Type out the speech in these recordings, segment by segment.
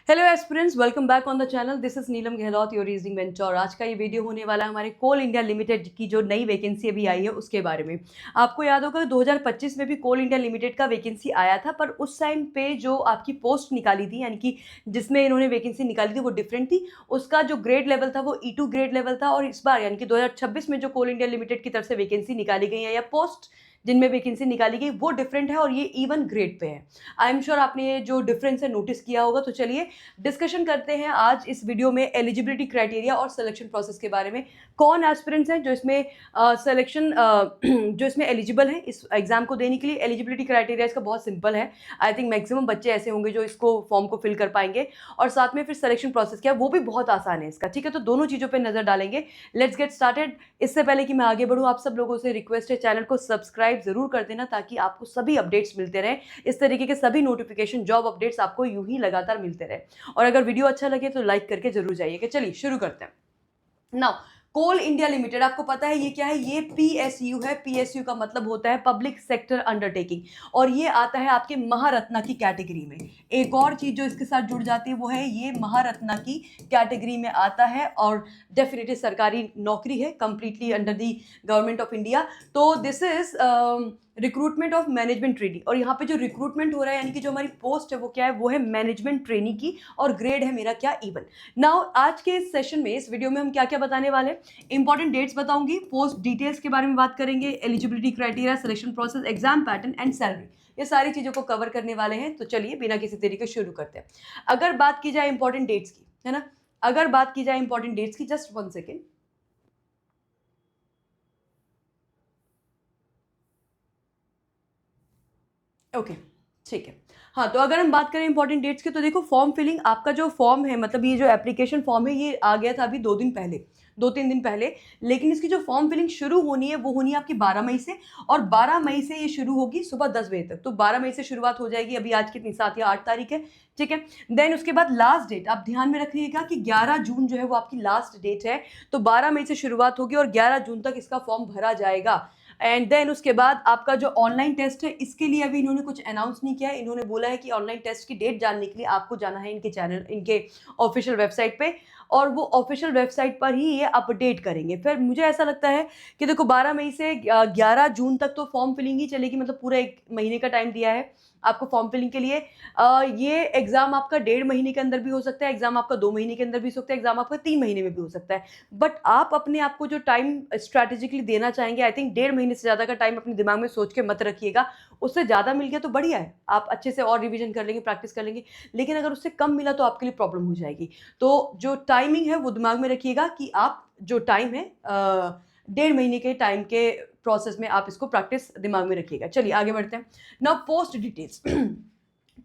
Hello aspirants, welcome back on the channel. This is Neelam Gehlot, your reasoning mentor. आज का ये video होने वाला है हमारे कोल इंडिया लिमिटेड की जो नई वैकेंसी अभी आई है उसके बारे में। आपको याद होगा 2025 में भी कोल इंडिया लिमिटेड का वैकेंसी आया था, पर उस टाइम पे जो आपकी पोस्ट निकाली थी, यानी कि जिसमें इन्होंने वैकेंसी निकाली थी वो डिफरेंट थी। उसका जो ग्रेड लेवल था वो E2 ग्रेड लेवल था, और इस बार यानी कि 2026 में जो कोल इंडिया लिमिटेड की तरफ से वैकेंसी निकाली गई है या पोस्ट जिनमें वैकेंसी निकाली गई वो डिफरेंट है और ये E1 ग्रेड पे है। आई एम श्योर आपने ये जो डिफरेंस है नोटिस किया होगा। तो चलिए डिस्कशन करते हैं आज इस वीडियो में एलिजिबिलिटी क्राइटेरिया और सिलेक्शन प्रोसेस के बारे में। कौन एस्पिरेंट्स हैं जो इसमें सिलेक्शन जो इसमें एलिजिबल हैं इस एग्जाम को देने के लिए। एलिजिबिलिटी क्राइटेरिया इसका बहुत सिंपल है। आई थिंक मैक्सिमम बच्चे ऐसे होंगे जो इसको फॉर्म को फिल कर पाएंगे। और साथ में फिर सिलेक्शन प्रोसेस क्या है वो भी बहुत आसान है इसका, ठीक है। तो दोनों चीज़ों पर नजर डालेंगे। Let's get started. इससे पहले कि मैं आगे बढ़ूँ, आप सब लोगों से रिक्वेस्ट है चैनल को सब्सक्राइब जरूर कर देना, ताकि आपको सभी अपडेट्स मिलते रहें। इस तरीके के सभी नोटिफिकेशन, जॉब अपडेट्स आपको यूं ही लगातार मिलते रहे। और अगर वीडियो अच्छा लगे तो लाइक करके जरूर जाइएगा। चलिए शुरू करते हैं। नाउ कोल इंडिया लिमिटेड, आपको पता है ये क्या है? ये PSU है। PSU का मतलब होता है पब्लिक सेक्टर अंडरटेकिंग, और ये आता है आपके महारत्ना की कैटेगरी में। एक और चीज जो इसके साथ जुड़ जाती है वो है ये महारत्ना की कैटेगरी में आता है, और डेफिनेटली सरकारी नौकरी है, completely under the government of India. तो this is recruitment of management trainee, और यहाँ पे जो रिक्रूटमेंट हो रहा है यानी कि जो हमारी पोस्ट है वो क्या है, वो है मैनेजमेंट ट्रेनी की, और ग्रेड है मेरा क्या, E1। नाउ आज के इस सेशन में, इस वीडियो में हम क्या क्या बताने वाले हैं? इंपॉर्टेंट डेट्स बताऊंगी, पोस्ट डिटेल्स के बारे में बात करेंगे, eligibility criteria, selection process, exam pattern and salary, ये सारी चीजों को कवर करने वाले हैं। तो चलिए बिना किसी देरी के शुरू करते हैं। अगर बात की जाए इंपॉर्टेंट डेट्स की, है ना, अगर बात की जाए इंपॉर्टेंट डेट्स की, जस्ट 1 सेकेंड। ओके, ठीक है। हाँ, तो अगर हम बात करें इंपॉर्टेंट डेट्स की, तो देखो फॉर्म फिलिंग, आपका जो फॉर्म है, मतलब ये जो एप्लीकेशन फॉर्म है ये आ गया था अभी 2 दिन पहले, 2-3 दिन पहले। लेकिन इसकी जो फॉर्म फिलिंग शुरू होनी है वो होनी है आपकी 12 मई से, और 12 मई से ये शुरू होगी सुबह 10 बजे तक। तो 12 मई से शुरुआत हो जाएगी। अभी आज कितनी, 7 या 8 तारीख है, ठीक है। देन उसके बाद लास्ट डेट आप ध्यान में रखिएगा कि 11 जून जो है वो आपकी लास्ट डेट है। तो 12 मई से शुरुआत होगी और 11 जून तक इसका फॉर्म भरा जाएगा। एंड देन उसके बाद आपका जो ऑनलाइन टेस्ट है, इसके लिए अभी इन्होंने कुछ अनाउंस नहीं किया है। इन्होंने बोला है कि ऑनलाइन टेस्ट की डेट जानने के लिए आपको जाना है इनके चैनल, इनके ऑफिशियल वेबसाइट पे, और वो ऑफिशियल वेबसाइट पर ही ये अपडेट करेंगे। फिर मुझे ऐसा लगता है कि देखो 12 मई से 11 जून तक तो फॉर्म फिलिंग ही चलेगी, मतलब पूरा 1 महीने का टाइम दिया है आपको फॉर्म फिलिंग के लिए। ये एग्जाम आपका 1.5 महीने के अंदर भी हो सकता है, एग्जाम आपका 2 महीने के अंदर भी हो सकता है, एग्जाम आपका 3 महीने में भी हो सकता है। बट आप अपने आप को जो टाइम स्ट्रैटेजिकली देना चाहेंगे, आई थिंक 1.5 महीने से ज़्यादा का टाइम अपने दिमाग में सोच के मत रखिएगा। उससे ज़्यादा मिल गया तो बढ़िया है, आप अच्छे से और रिवीजन कर लेंगे, प्रैक्टिस कर लेंगे। लेकिन अगर उससे कम मिला तो आपके लिए प्रॉब्लम हो जाएगी। तो जो टाइमिंग है वो दिमाग में रखिएगा कि आप जो टाइम है 1.5 महीने के टाइम के प्रोसेस में आप इसको प्रैक्टिस दिमाग में रखिएगा। चलिए आगे बढ़ते हैं। Now post details.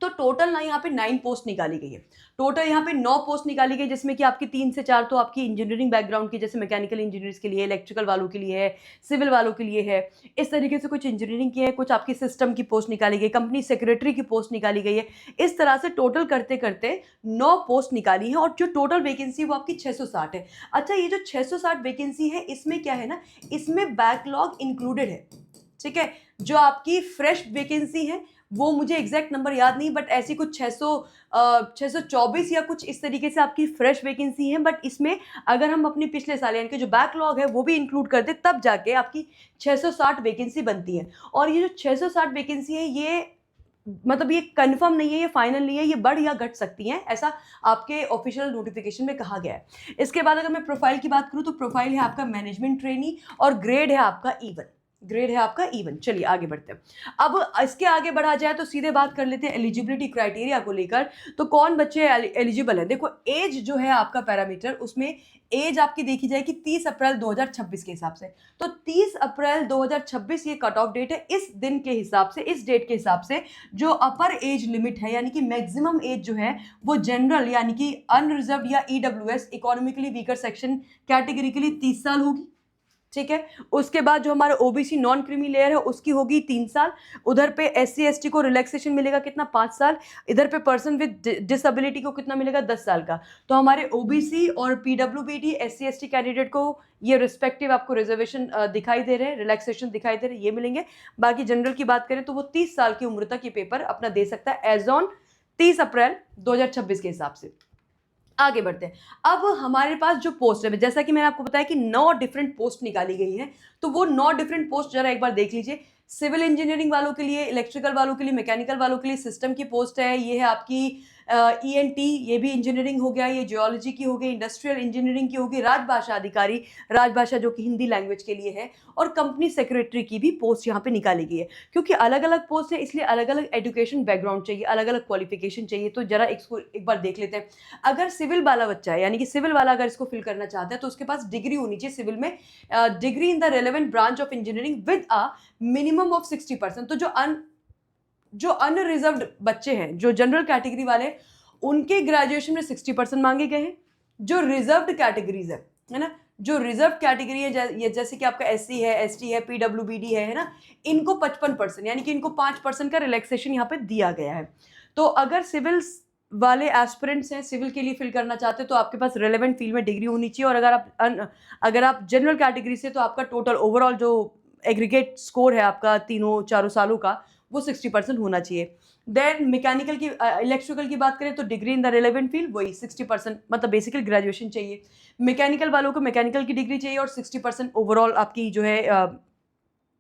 तो टोटल ना यहाँ पे 9 पोस्ट निकाली गई है। टोटल यहाँ पे 9 पोस्ट निकाली गई, जिसमें कि आपकी 3 से 4 तो आपकी इंजीनियरिंग बैकग्राउंड की, जैसे मैकेनिकल इंजीनियर्स के लिए, इलेक्ट्रिकल वालों के लिए है, सिविल वालों के लिए है। इस तरीके से कुछ इंजीनियरिंग की है, कुछ आपकी सिस्टम की पोस्ट निकाली गई, कंपनी सेक्रेटरी की पोस्ट निकाली गई है। इस तरह से टोटल करते करते 9 पोस्ट निकाली है, और जो टोटल वैकेंसी वो आपकी 660 है। अच्छा, ये जो 660 वैकेंसी है इसमें क्या है ना, इसमें बैकलॉग इंक्लूडेड है, ठीक है। जो आपकी फ्रेश वैकेंसी है वो मुझे एग्जैक्ट नंबर याद नहीं, बट ऐसी कुछ 624 या कुछ इस तरीके से आपकी फ्रेश वैकेंसी है। बट इसमें अगर हम अपने पिछले साल यानी कि जो बैकलॉग है वो भी इंक्लूड कर दे, तब जाके आपकी 660 वैकेंसी बनती है। और ये जो 660 वैकेंसी है ये मतलब ये कंफर्म नहीं है, ये फाइनल नहीं है, ये बढ़ या घट सकती हैं, ऐसा आपके ऑफिशियल नोटिफिकेशन में कहा गया है। इसके बाद अगर मैं प्रोफाइल की बात करूं, तो प्रोफाइल है आपका मैनेजमेंट ट्रेनी, और ग्रेड है आपका E1, ग्रेड है आपका E1। चलिए आगे बढ़ते हैं। अब इसके आगे बढ़ा जाए तो सीधे बात कर लेते हैं एलिजिबिलिटी क्राइटेरिया को लेकर। तो कौन बच्चे एलिजिबल है? देखो एज जो है आपका पैरामीटर, उसमें एज आपकी देखी जाएगी 30 अप्रैल 2026 के हिसाब से। तो 30 अप्रैल 2026 ये कट ऑफ डेट है। इस दिन के हिसाब से, इस डेट के हिसाब से जो अपर एज लिमिट है, यानी कि मैक्सिमम एज जो है वो जनरल यानी कि अनरिजर्व या EWS, economically weaker section category के लिए 30 साल होगी, ठीक है। उसके बाद जो हमारा OBC नॉन क्रीमी लेयर है उसकी होगी 3 साल। उधर पे SC ST को रिलैक्सेशन मिलेगा कितना, 5 साल। इधर पे पर्सन विद डिसेबिलिटी को कितना मिलेगा, 10 साल का। तो हमारे OBC और PWBD SC ST कैंडिडेट को ये रिस्पेक्टिव आपको रिजर्वेशन दिखाई दे रहे हैं, रिलैक्सेशन दिखाई दे रहे हैं, ये मिलेंगे। बाकी जनरल की बात करें तो वो 30 साल की उम्र तक ये पेपर अपना दे सकता है एज ऑन 30 अप्रैल 2026 के हिसाब से। आगे बढ़ते हैं। अब हमारे पास जो पोस्ट है, जैसा कि मैंने आपको बताया कि 9 डिफरेंट पोस्ट निकाली गई हैं, तो वो 9 डिफरेंट पोस्ट जरा एक बार देख लीजिए। सिविल इंजीनियरिंग वालों के लिए, इलेक्ट्रिकल वालों के लिए, मैकेनिकल वालों के लिए सिस्टम की पोस्ट है। ये है आपकी ईएनटी, ये भी इंजीनियरिंग हो गया, ये जियोलॉजी की हो गई, इंडस्ट्रियल इंजीनियरिंग की होगी, राजभाषा अधिकारी, राजभाषा जो कि हिंदी लैंग्वेज के लिए है, और कंपनी सेक्रेटरी की भी पोस्ट यहाँ पे निकाली गई है। क्योंकि अलग अलग पोस्ट है, इसलिए अलग अलग एजुकेशन बैकग्राउंड चाहिए, अलग अलग क्वालिफिकेशन चाहिए। तो जरा इसको एक बार देख लेते हैं। अगर सिविल वाला बच्चा है, यानी कि सिविल वाला अगर इसको फिल करना चाहता है, तो उसके पास डिग्री होनी चाहिए सिविल में, degree in the relevant branch of engineering with a minimum of 60%। तो जो अनरिजर्व्ड बच्चे हैं, जो जनरल कैटेगरी वाले, उनके ग्रेजुएशन में 60% मांगे गए हैं। जो रिजर्व्ड कैटेगरीज है ना, जो रिजर्व कैटेगरी है, जैसे कि आपका एससी है, एसटी है, पीडब्ल्यूबीडी है ना, इनको 55%, यानी कि इनको 5% का रिलैक्सेशन यहाँ पे दिया गया है। तो अगर सिविल वाले एस्पिरेंट्स हैं, सिविल के लिए फिल करना चाहते हैं, तो आपके पास रेलेवेंट फील्ड में डिग्री होनी चाहिए। और अगर आप जनरल कैटेगरी से, तो आपका टोटल ओवरऑल जो एग्रीगेट स्कोर है आपका तीनों चारों सालों का, वो 60% होना चाहिए। देन मैकेनिकल की, इलेक्ट्रिकल की बात करें तो degree in the relevant field, वही 60%, मतलब बेसिकली ग्रेजुएशन चाहिए। मैकेनिकल वालों को मैकेनिकल की डिग्री चाहिए, और 60% ओवरऑल आपकी जो है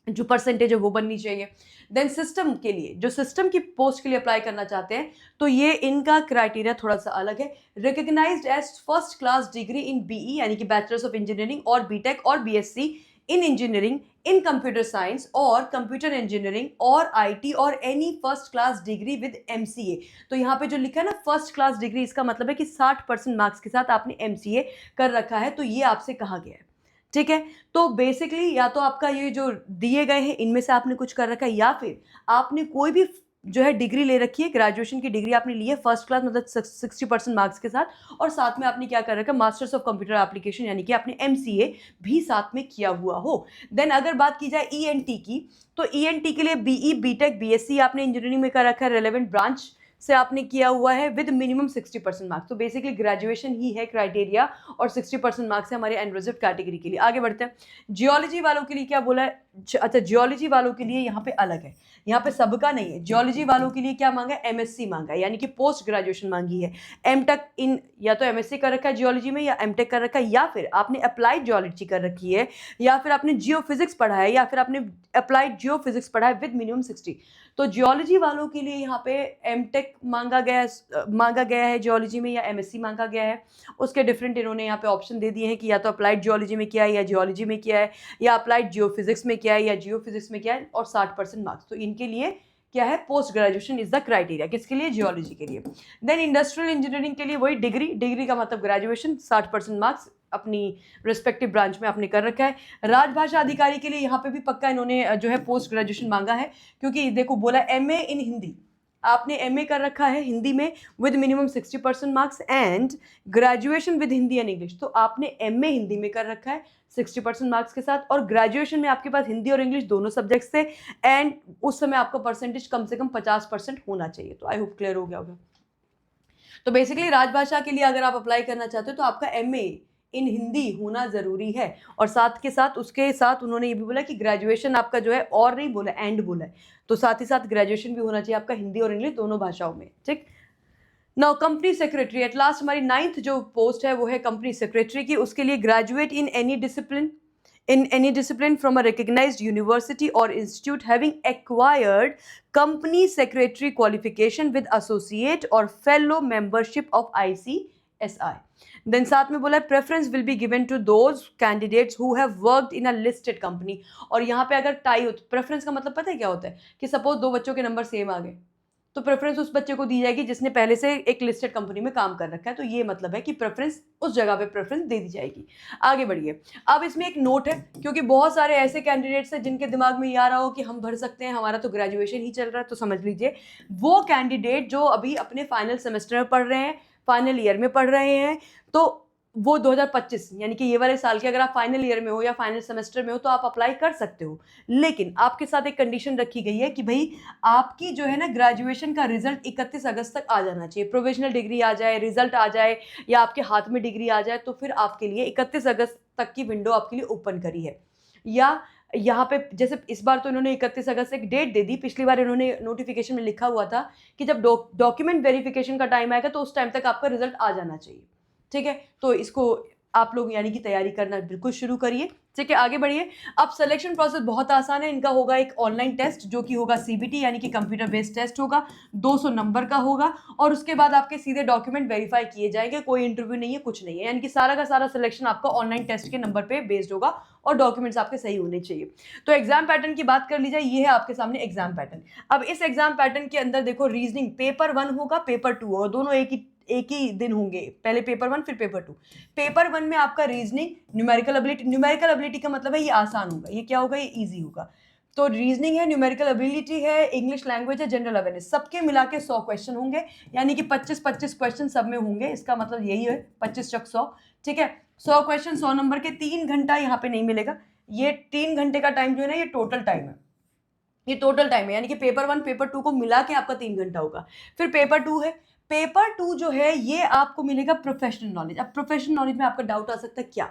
जो परसेंटेज है वो बननी चाहिए। देन सिस्टम के लिए, जो सिस्टम की पोस्ट के लिए अप्लाई करना चाहते हैं, तो ये इनका क्राइटेरिया थोड़ा सा अलग है। Recognised as first class degree in BE, यानी कि बैचलर्स ऑफ इंजीनियरिंग और बीटेक और BSc in engineering, in computer science और कंप्यूटर इंजीनियरिंग और आईटी, और any first class degree with MCA. तो यहाँ पे जो लिखा है ना फर्स्ट क्लास डिग्री, इसका मतलब है कि 60% मार्क्स के साथ आपने एमसीए कर रखा है, तो ये आपसे कहा गया है। ठीक है, तो बेसिकली या तो आपका ये जो दिए गए हैं इनमें से आपने कुछ कर रखा है, या फिर आपने कोई भी जो है डिग्री ले रखी है, ग्रेजुएशन की डिग्री आपने ली है फर्स्ट क्लास, मतलब 60% मार्क्स के साथ, और साथ में आपने क्या कर रखा है, मास्टर्स ऑफ कंप्यूटर एप्लीकेशन, यानी कि आपने एमसीए भी साथ में किया हुआ हो। देन अगर बात की जाए ईएनटी की, तो ईएनटी के लिए बीई, बीटेक, बीएससी आपने इंजीनियरिंग में कर रखा है, रेलेवेंट ब्रांच से आपने किया हुआ है, विद मिनिमम 60% मार्क्स। तो बेसिकली ग्रेजुएशन ही है क्राइटेरिया, और 60% मार्क्स है हमारे अनरिजर्व्ड कैटेगरी के लिए। आगे बढ़ते हैं। जियोलॉजी वालों के लिए क्या बोला है? अच्छा, जियोलॉजी वालों के लिए यहाँ पे अलग है, यहाँ पे सबका नहीं है। जियोलॉजी वालों के लिए क्या मांगा है? एमएससी मांगा है, यानी कि पोस्ट ग्रेजुएशन मांगी है। एमटेक इन, या तो एमएससी कर रखा है जियोलॉजी में, या एमटेक कर रखा है, या फिर आपने अप्लाइड जियोलॉजी कर रखी है, या फिर आपने जियो फिजिक्स पढ़ा है, या फिर आपने अप्लाइड जियो फिजिक्स पढ़ा है विद मिनिमम 60। तो जियोलॉजी वालों के लिए यहाँ पे एमटेक मांगा गया है जियोलॉजी में, या एमएससी मांगा गया है। उसके डिफरेंट इन्होंने यहाँ पे ऑप्शन दे दिए हैं कि या तो अप्लाइड जियोलॉजी में किया है, या जियोलॉजी में किया है, या अप्लाइड जियो फिजिक्स में किया है, या जियो फिजिक्स में किया है, और 60% मार्क्स। तो इनके लिए क्या है? Post graduation is the criteria. किसके लिए? जियोलॉजी के लिए। देन इंडस्ट्रियल इंजीनियरिंग के लिए वही डिग्री का मतलब ग्रेजुएशन, 60% मार्क्स अपनी रिस्पेक्टिव ब्रांच में आपने कर रखा है। राजभाषा अधिकारी के लिए यहाँ पे भी पक्का इन्होंने जो है पोस्ट ग्रेजुएशन मांगा है, क्योंकि देखो बोला एमए इन हिंदी, आपने एमए कर रखा है हिंदी में with minimum 60% marks, and graduation with Hindi and English. तो आपने एमए हिंदी में कर रखा है 60% मार्क्स के साथ, और ग्रेजुएशन में आपके पास हिंदी और इंग्लिश दोनों सब्जेक्ट्स थे, एंड उस समय आपका परसेंटेज कम से कम 50% होना चाहिए। तो आई होप क्लियर हो गया होगा। तो बेसिकली राजभाषा के लिए अगर आप अप्लाई करना चाहते हो, तो आपका एमए इन हिंदी होना ज़रूरी है, और साथ के साथ उसके साथ उन्होंने ये भी बोला कि ग्रेजुएशन आपका जो है, और नहीं बोला, एंड बोला है, तो साथ ही साथ ग्रेजुएशन भी होना चाहिए आपका हिंदी और इंग्लिश दोनों भाषाओं में। ठीक। Now company secretary, at last हमारी 9th जो पोस्ट है वो है कंपनी सेक्रेटरी की। उसके लिए graduate in any discipline from a recognized university or institute having acquired company secretary qualification with associate or fellow membership of ICSI. Then साथ में बोला preference will be given to those candidates who have worked in a listed company। और यहाँ पे अगर tie हो, तो preference का मतलब पता है क्या होता है? कि सपोज 2 बच्चों के नंबर सेम आ गए, तो प्रेफरेंस उस बच्चे को दी जाएगी जिसने पहले से एक लिस्टेड कंपनी में काम कर रखा है। तो ये मतलब है कि प्रेफरेंस उस जगह पे प्रेफरेंस दे दी जाएगी। आगे बढ़िए। अब इसमें एक नोट है, क्योंकि बहुत सारे ऐसे कैंडिडेट्स हैं जिनके दिमाग में ये आ रहा हो कि हम भर सकते हैं, हमारा तो ग्रेजुएशन ही चल रहा है। तो समझ लीजिए, वो कैंडिडेट जो अभी अपने फाइनल सेमेस्टर में पढ़ रहे हैं, फाइनल ईयर में पढ़ रहे हैं, तो वो 2025 यानी कि ये वाले साल के अगर आप फाइनल ईयर में हो या फाइनल सेमेस्टर में हो, तो आप अप्लाई कर सकते हो। लेकिन आपके साथ एक कंडीशन रखी गई है कि भाई आपकी जो है ना ग्रेजुएशन का रिजल्ट 31 अगस्त तक आ जाना चाहिए। प्रोविजनल डिग्री आ जाए, रिजल्ट आ जाए, या आपके हाथ में डिग्री आ जाए, तो फिर आपके लिए 31 अगस्त तक की विंडो आपके लिए ओपन करी है। या यहाँ पे जैसे इस बार तो इन्होंने 31 अगस्त एक डेट दे दी, पिछली बार इन्होंने नोटिफिकेशन में लिखा हुआ था कि जब डॉक्यूमेंट वेरिफिकेशन का टाइम आएगा तो उस टाइम तक आपका रिजल्ट आ जाना चाहिए। ठीक है, तो इसको आप लोग यानी कि तैयारी करना बिल्कुल शुरू करिए। ठीक है, आगे बढ़िए। अब सिलेक्शन प्रोसेस बहुत आसान है। इनका होगा एक ऑनलाइन टेस्ट जो कि होगा सीबीटी यानी कि कंप्यूटर बेस्ड टेस्ट होगा, 200 नंबर का होगा, और उसके बाद आपके सीधे डॉक्यूमेंट वेरीफाई किए जाएंगे, कोई इंटरव्यू नहीं है, कुछ नहीं है, यानी कि सारा का सारा सिलेक्शन आपका ऑनलाइन टेस्ट के नंबर पे बेस्ड होगा और डॉक्यूमेंट्स आपके सही होने चाहिए। तो एग्जाम पैटर्न की बात कर ली जाए, ये है आपके सामने एग्जाम पैटर्न। अब इस एग्जाम पैटर्न के अंदर देखो, रीजनिंग पेपर 1 होगा, पेपर 2 होगा, दोनों एक ही दिन होंगे, पहले पेपर 1 फिर पेपर 2। पेपर 1 में आपका रीजनिंग, न्यूमेरिकल एबिलिटी का मतलब है ये आसान होगा, ये क्या होगा, ये इजी होगा। तो रीजनिंग है, न्यूमेरिकल एबिलिटी है, इंग्लिश लैंग्वेज है, जनरल अवेयरनेस, सबके मिला के 100 क्वेश्चन होंगे, यानी कि 25-25 क्वेश्चन सब में होंगे। इसका मतलब यही है 25 चक 100। ठीक है, 100 क्वेश्चन 100 नंबर के, 3 घंटा यहाँ पे नहीं मिलेगा। ये 3 घंटे का टाइम जो है ना, ये टोटल टाइम है, ये टोटल टाइम है, यानी कि पेपर 1 पेपर 2 को मिला के आपका 3 घंटा होगा। फिर पेपर 2 है, पेपर 2 जो है ये आपको मिलेगा प्रोफेशनल नॉलेज। अब प्रोफेशनल नॉलेज में आपका डाउट आ सकता है, क्या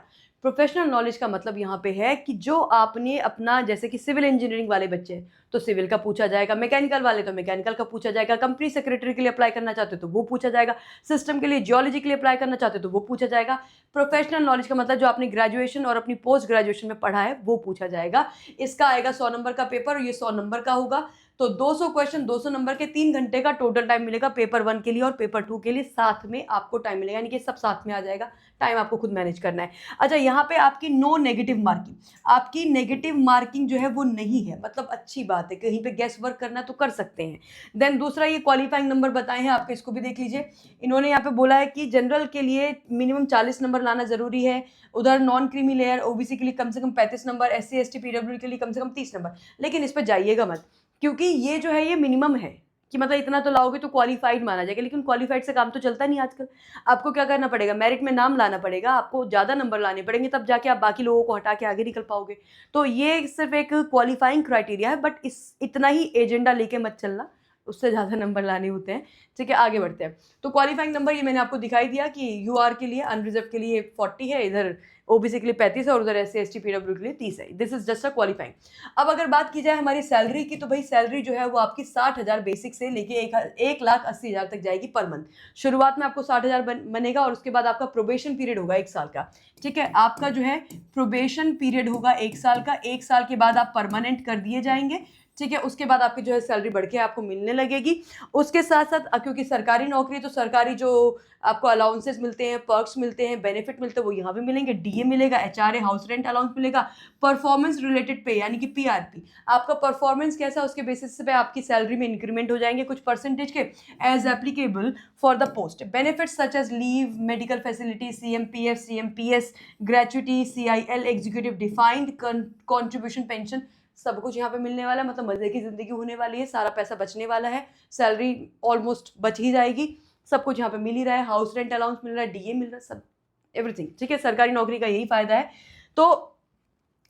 प्रोफेशनल नॉलेज का मतलब यहाँ पे है कि जो आपने अपना, जैसे कि सिविल इंजीनियरिंग वाले बच्चे हैं तो सिविल का पूछा जाएगा, मैकेनिकल वाले तो मैकेनिकल का पूछा जाएगा, कंपनी सेक्रेटरी के लिए अप्लाई करना चाहते हो तो वो पूछा जाएगा, सिस्टम के लिए, जियोलॉजी के लिए अप्लाई करना चाहते हो तो वो पूछा जाएगा। प्रोफेशनल नॉलेज का मतलब जो आपने ग्रेजुएशन और अपनी पोस्ट ग्रेजुएशन में पढ़ा है वो पूछा जाएगा। इसका आएगा 100 नंबर का पेपर, और ये 100 नंबर का होगा। तो 200 क्वेश्चन 200 नंबर के, 3 घंटे का टोटल टाइम मिलेगा पेपर 1 के लिए और पेपर 2 के लिए, साथ में आपको टाइम मिलेगा, यानी कि सब साथ में आ जाएगा, टाइम आपको खुद मैनेज करना है। अच्छा, यहाँ पे आपकी नो नेगेटिव मार्किंग, आपकी नेगेटिव मार्किंग जो है वो नहीं है, मतलब अच्छी बात है, कहीं पे गेस वर्क करना तो कर सकते हैं। देन दूसरा, ये क्वालिफाइंग नंबर बताए हैं आपके, इसको भी देख लीजिए। इन्होंने यहाँ पे बोला है कि जनरल के लिए मिनिमम 40 नंबर लाना जरूरी है, उधर नॉन क्रीमी लेयर ओबीसी के लिए कम से कम 35 नंबर, SC ST PWD के लिए कम से कम 30 नंबर। लेकिन इस पर जाइएगा मत, क्योंकि ये जो है ये मिनिमम है कि मतलब इतना तो लाओगे तो क्वालिफाइड माना जाएगा, लेकिन क्वालिफाइड से काम तो चलता नहीं आजकल। आपको क्या करना पड़ेगा, मेरिट में नाम लाना पड़ेगा, आपको ज़्यादा नंबर लाने पड़ेंगे, तब जाके आप बाकी लोगों को हटा के आगे निकल पाओगे। तो ये सिर्फ एक क्वालिफाइंग क्राइटेरिया है, बट इतना ही एजेंडा लेके मत चलना, उससे ज़्यादा नंबर लाने होते हैं। ठीक है, आगे बढ़ते हैं। तो क्वालिफाइंग नंबर ये मैंने आपको दिखाई दिया कि यूआर के लिए, अनरिजर्व के लिए 40 है, इधर ओबीसी के लिए 35 है और उधर SC ST PWD के लिए 30 है। This is just a qualifying. अब अगर बात की जाए हमारी सैलरी की, तो भाई सैलरी जो है वो आपकी 60,000 बेसिक से लेके 1,80,000 तक जाएगी पर मंथ। शुरुआत में आपको 60,000 बनेगा और उसके बाद आपका प्रोबेशन पीरियड होगा 1 साल का। ठीक है, आपका जो है प्रोबेशन पीरियड होगा 1 साल का, 1 साल के बाद आप परमानेंट कर दिए जाएंगे। ठीक है, उसके बाद आपकी जो है सैलरी बढ़ के आपको मिलने लगेगी। उसके साथ साथ क्योंकि सरकारी नौकरी, तो सरकारी जो आपको अलाउंसेस मिलते हैं, पर्क्स मिलते हैं, बेनिफिट मिलते हैं, वो यहाँ भी मिलेंगे। डीए मिलेगा, HRA हाउस रेंट अलाउंस मिलेगा, परफॉर्मेंस रिलेटेड पे यानी कि PRP, आपका परफॉर्मेंस कैसा है उसके बेसिस पे आपकी सैलरी में इंक्रीमेंट हो जाएंगे कुछ परसेंटेज के, as applicable for the post. Benefits such as leave, medical facility, CMPF CMPS, gratuity, CIL, executive defined contribution pension, सब कुछ यहाँ पे मिलने वाला है। मतलब मजे की जिंदगी होने वाली है, सारा पैसा बचने वाला है, सैलरी ऑलमोस्ट बच ही जाएगी, सब कुछ यहाँ पे मिल ही रहा है, हाउस रेंट अलाउंस मिल रहा है, डीए मिल रहा है, सब एवरीथिंग। ठीक है, सरकारी नौकरी का यही फायदा है। तो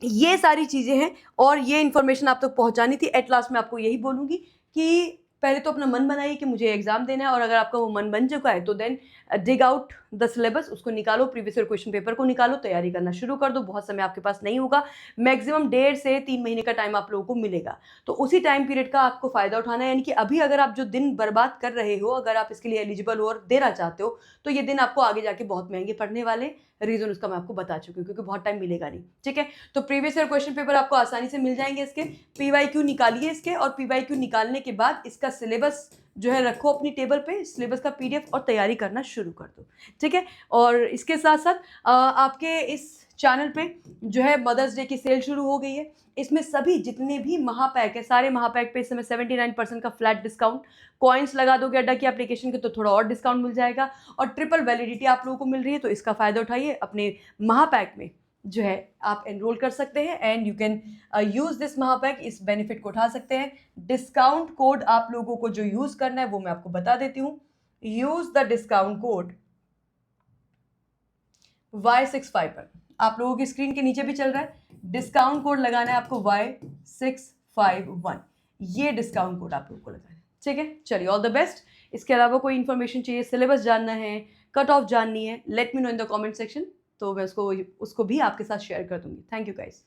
ये सारी चीजें हैं और ये इन्फॉर्मेशन आप तक पहुंचानी थी। एट लास्ट मैं आपको यही बोलूंगी कि पहले तो अपना मन बनाइए कि मुझे एग्जाम देना है, और अगर आपका वो मन बन चुका है तो then dig out the syllabus, उसको निकालो, प्रीवियस ईयर क्वेश्चन पेपर को निकालो, तैयारी करना शुरू कर दो। बहुत समय आपके पास नहीं होगा, मैक्सिमम 1.5 से 3 महीने का टाइम आप लोगों को मिलेगा, तो उसी टाइम पीरियड का आपको फायदा उठाना है। यानी कि अभी अगर आप जो दिन बर्बाद कर रहे हो, अगर आप इसके लिए एलिजिबल हो और देना चाहते हो, तो ये दिन आपको आगे जाके बहुत महंगे पड़ने वाले। रीजन उसका मैं आपको बता चुकी हूँ, क्योंकि बहुत टाइम मिलेगा नहीं। ठीक है, तो प्रीवियस ईयर क्वेश्चन पेपर आपको आसानी से मिल जाएंगे इसके, PYQ निकालिए इसके, और PYQ निकालने के बाद इसका सिलेबस जो है रखो अपनी टेबल पे, सिलेबस का PDF, और तैयारी करना शुरू कर दो। ठीक है, और इसके साथ साथ आपके इस चैनल पे जो है मदर्स डे की सेल शुरू हो गई है। इसमें सभी जितने भी महापैक है, सारे महापैक पे इस समय 79% का फ्लैट डिस्काउंट। कॉइन्स लगा दोगे अड्डा की एप्लीकेशन के तो थोड़ा और डिस्काउंट मिल जाएगा, और ट्रिपल वैलिडिटी आप लोगों को मिल रही है, तो इसका फायदा उठाइए, अपने महापैक में जो है आप एनरोल कर सकते हैं, and you can use this महापैक, इस बेनिफिट को उठा सकते हैं। डिस्काउंट कोड आप लोगों को जो यूज करना है वो मैं आपको बता देती हूँ। Use the discount code Y65 पर, आप लोगों की स्क्रीन के नीचे भी चल रहा है, डिस्काउंट कोड लगाना है आपको Y651, ये डिस्काउंट कोड आप लोगों को लगाना है। ठीक है, चलिए, ऑल द बेस्ट। इसके अलावा कोई इन्फॉर्मेशन चाहिए, सिलेबस जानना है, कट ऑफ जाननी है, let me know in the comment section, तो मैं उसको भी आपके साथ शेयर कर दूंगी। Thank you guys.